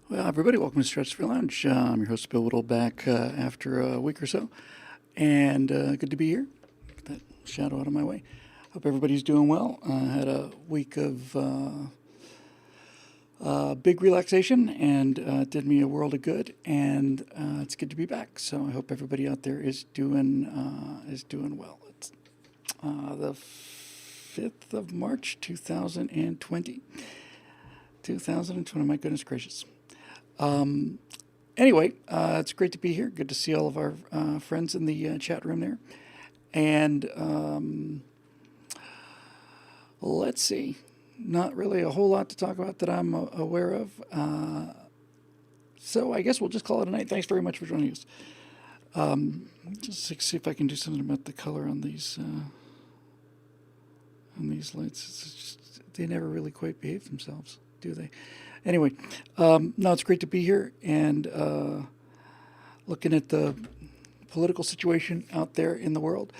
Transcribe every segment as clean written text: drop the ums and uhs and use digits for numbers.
Well, everybody, welcome to Stratosphere Lounge. I'm your host, Bill Whittle, back after a week or so, and good to be here. Get that shadow out of my way. Hope everybody's doing well. Had a week of big relaxation, and did me a world of good. And it's good to be back. So I hope everybody out there is doing well. It's the 5th of March, 2020. 2020. My goodness gracious. Anyway, it's great to be here. Good to see all of our friends in the chat room there. And let's see. Not really a whole lot to talk about that I'm aware of. So I guess we'll just call it a night. Thanks very much for joining us. Just see if I can do something about the color on these lights. It's just, they never really quite behave themselves, do they? Anyway, no, it's great to be here and looking at the political situation out there in the world.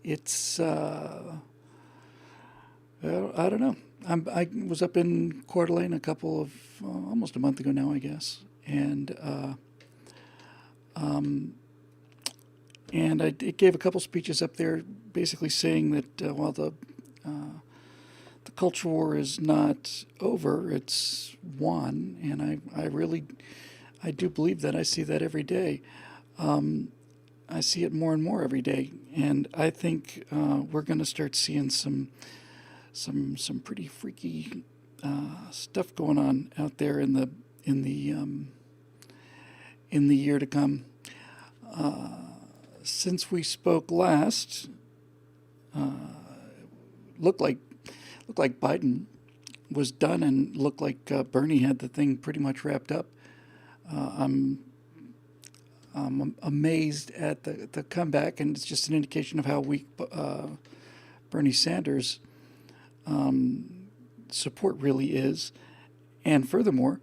It's I don't know. I was up in Coeur d'Alene a couple of almost a month ago now, I guess, and I gave a couple speeches up there, basically saying that while the culture war is not over, it's won, and I do believe that. I see that every day. I see it more and more every day, and I think we're going to start seeing some pretty freaky stuff going on out there in the year to come. Since we spoke last, looked like Biden was done, and looked like Bernie had the thing pretty much wrapped up. I'm amazed at the comeback, and it's just an indication of how weak Bernie Sanders' support really is. And furthermore,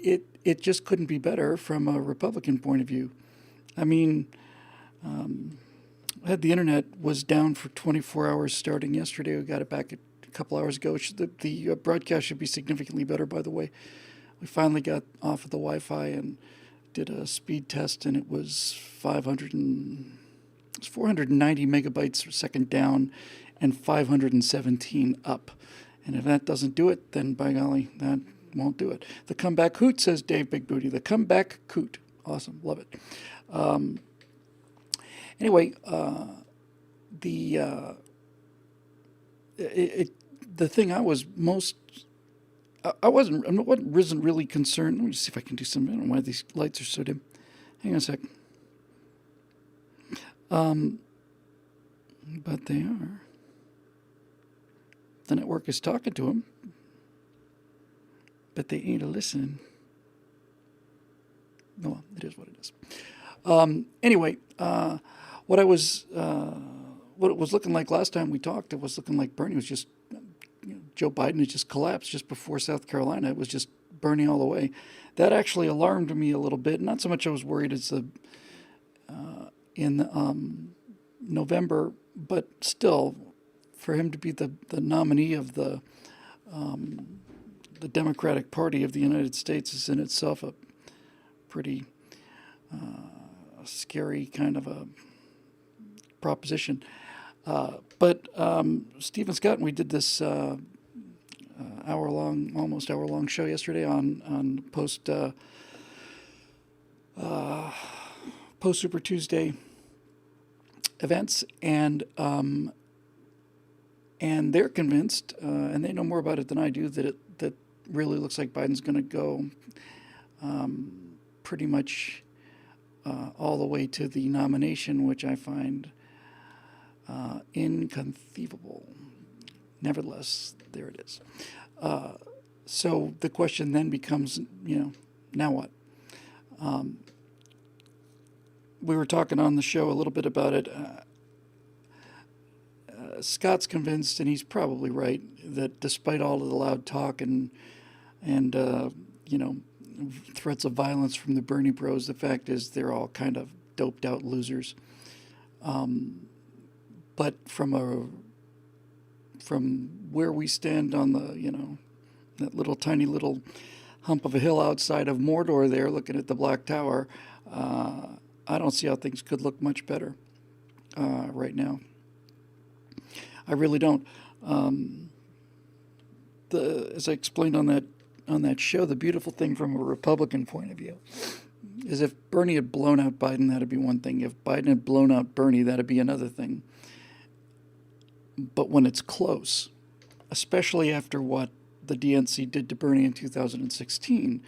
it just couldn't be better from a Republican point of view. I mean, the internet was down for 24 hours starting yesterday. We got it back a couple hours ago. The broadcast should be significantly better, by the way. We finally got off of the Wi-Fi and did a speed test, and it was 490 megabytes per second down and 517 up. And if that doesn't do it, then by golly, that won't do it. The comeback hoot, says Dave Big Booty. The comeback coot. Awesome. Love it. Anyway, the thing I was most, I wasn't really concerned. Let me just see if I can do something. I don't know why these lights are so dim. Hang on a sec. But they are. The network is talking to them, but they ain't a listening. No, it is what it is. Anyway, what it was looking like last time we talked, it was looking like Bernie was just, Joe Biden had just collapsed just before South Carolina. It was just Bernie all the way. That actually alarmed me a little bit. Not so much I was worried as in November, but still, for him to be the nominee of the Democratic Party of the United States is in itself a pretty scary kind of a proposition. But Stephen Scott and we did this almost hour long show yesterday on post Super Tuesday events, and they're convinced, and they know more about it than I do, that really looks like Biden's going to go pretty much all the way to the nomination, which I find inconceivable. Nevertheless, there it is. So the question then becomes, now what? We were talking on the show a little bit about it. Scott's convinced, and he's probably right, that despite all of the loud talk and threats of violence from the Bernie bros, the fact is they're all kind of doped out losers. But from a from where we stand on the, that little tiny little hump of a hill outside of Mordor there, looking at the Black Tower, I don't see how things could look much better right now. I really don't. As I explained on that show, the beautiful thing from a Republican point of view is if Bernie had blown out Biden, that'd be one thing. If Biden had blown out Bernie, that'd be another thing. But when it's close, especially after what the DNC did to Bernie in 2016,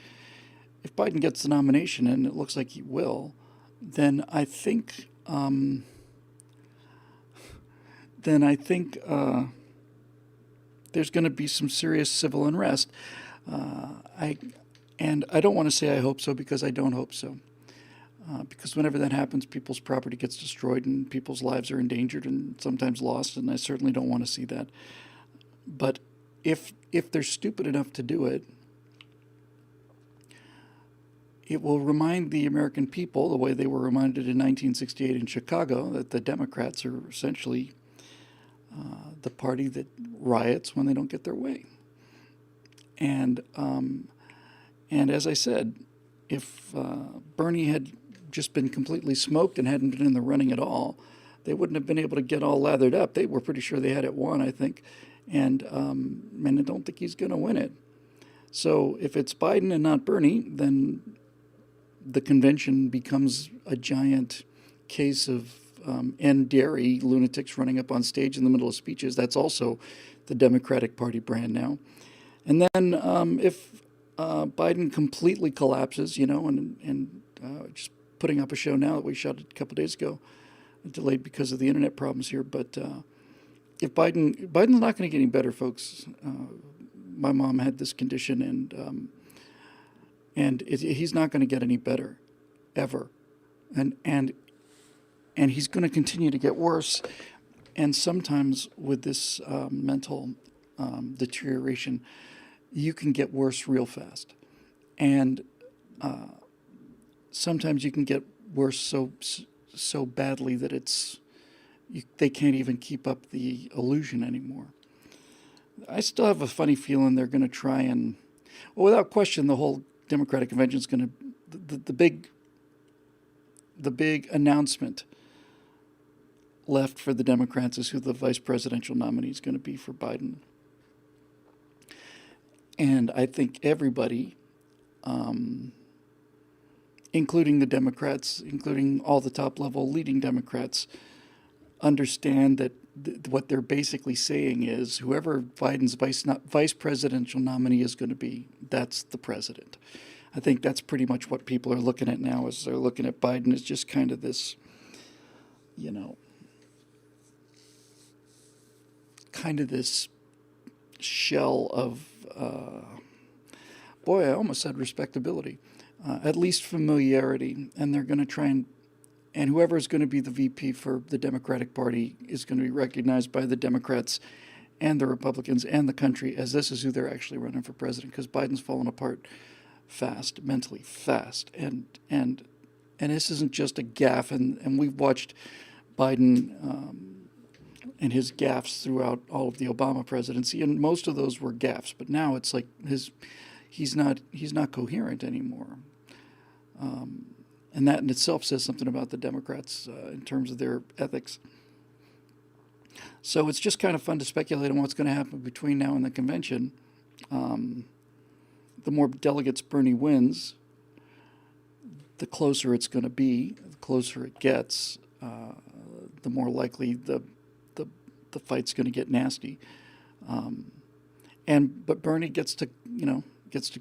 if Biden gets the nomination, and it looks like he will, then I think there's going to be some serious civil unrest. I don't want to say I hope so, because I don't hope so. Because whenever that happens, people's property gets destroyed and people's lives are endangered and sometimes lost, and I certainly don't want to see that. But if they're stupid enough to do it, it will remind the American people, the way they were reminded in 1968 in Chicago, that the Democrats are essentially the party that riots when they don't get their way. And as I said, if Bernie had just been completely smoked and hadn't been in the running at all, they wouldn't have been able to get all lathered up. They were pretty sure they had it won, I think. And I don't think he's going to win it. So if it's Biden and not Bernie, then the convention becomes a giant case of end dairy lunatics running up on stage in the middle of speeches. That's also the Democratic Party brand now. And then if Biden completely collapses, and just putting up a show now that we shot a couple days ago, delayed because of the internet problems here. But if Biden's not going to get any better, folks. My mom had this condition, and he's not going to get any better, ever, and he's going to continue to get worse. And sometimes with this mental deterioration, you can get worse real fast, and sometimes you can get worse so badly that they can't even keep up the illusion anymore. I still have a funny feeling they're going to try and, well, without question, the whole Democratic convention is going to, the big announcement left for the Democrats is who the vice presidential nominee is going to be for Biden. And I think everybody, including the Democrats, including all the top-level leading Democrats, understand that what they're basically saying is whoever Biden's vice presidential nominee is going to be, that's the president. I think that's pretty much what people are looking at now, is they're looking at Biden as just kind of this, this shell of, I almost said respectability, at least familiarity, and they're going to try and whoever is going to be the VP for the Democratic Party is going to be recognized by the Democrats and the Republicans and the country as this is who they're actually running for president, because Biden's fallen apart fast, mentally fast. And this isn't just a gaffe, and we've watched Biden and his gaffes throughout all of the Obama presidency, and most of those were gaffes, but now it's like he's not coherent anymore. And that in itself says something about the Democrats in terms of their ethics. So it's just kind of fun to speculate on what's going to happen between now and the convention. The more delegates Bernie wins, the closer it's going to be. The closer it gets, the more likely the fight's going to get nasty. But Bernie gets to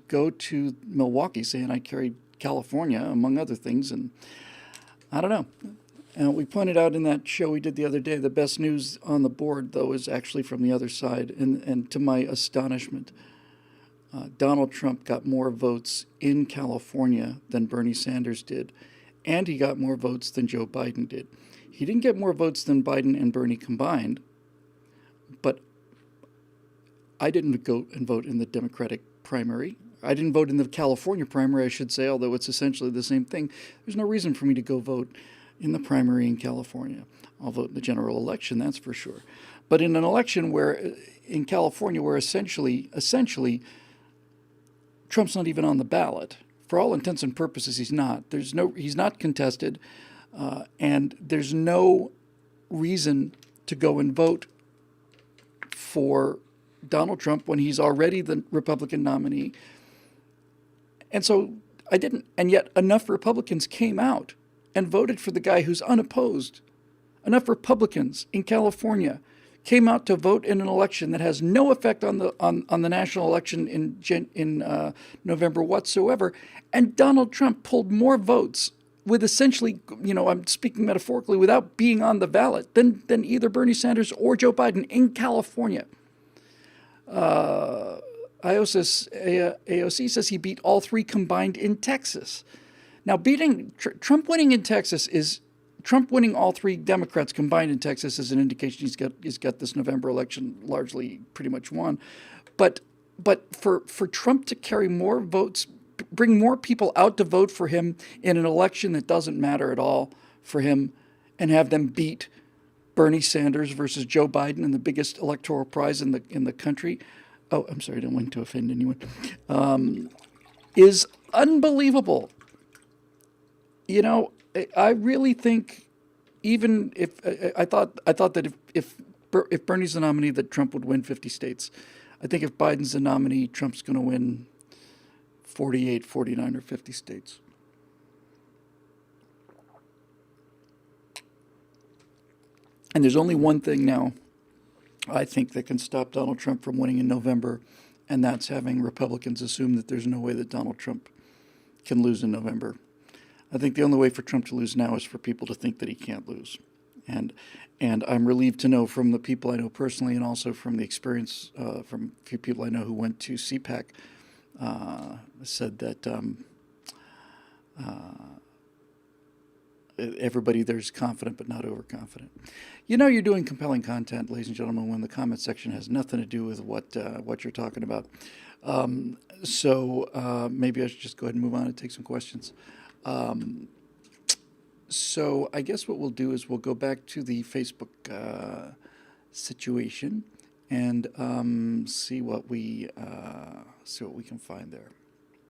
go to Milwaukee saying I carried California, among other things, and I don't know. And we pointed out in that show we did the other day, the best news on the board, though, is actually from the other side. And to my astonishment, Donald Trump got more votes in California than Bernie Sanders did, and he got more votes than Joe Biden did. He didn't get more votes than Biden and Bernie combined, but I didn't go and vote in the Democratic primary. I didn't vote in the California primary, I should say, although it's essentially the same thing. There's no reason for me to go vote in the primary in California. I'll vote in the general election, that's for sure. But in an election where, in California, where essentially, Trump's not even on the ballot. For all intents and purposes, he's not. He's not contested, and there's no reason to go and vote for Donald Trump when he's already the Republican nominee. And so I didn't. And yet enough Republicans came out and voted for the guy who's unopposed. Enough Republicans in California came out to vote in an election that has no effect on the national election in November whatsoever. And Donald Trump pulled more votes with essentially, I'm speaking metaphorically, without being on the ballot than either Bernie Sanders or Joe Biden in California. AOC says he beat all three combined in Texas. Now, Trump winning in Texas is Trump winning all three Democrats combined in Texas is an indication he's got this November election largely pretty much won. But for Trump to carry more votes, bring more people out to vote for him in an election that doesn't matter at all for him, and have them beat Bernie Sanders versus Joe Biden in the biggest electoral prize in the country. Oh, I'm sorry, I don't want to offend anyone. Is unbelievable. I really think, even if I thought that if Bernie's the nominee, that Trump would win 50 states. I think if Biden's the nominee, Trump's going to win 48, 49, or 50 states. And there's only one thing now, I think, that can stop Donald Trump from winning in November, and that's having Republicans assume that there's no way that Donald Trump can lose in November. I think the only way for Trump to lose now is for people to think that he can't lose. And I'm relieved to know from the people I know personally, and also from the experience from a few people I know who went to CPAC, said that everybody there's confident but not overconfident. You're doing compelling content, ladies and gentlemen, when the comment section has nothing to do with what you're talking about. So maybe I should just go ahead and move on and take some questions. So I guess what we'll do is we'll go back to the Facebook situation and see what we can find there.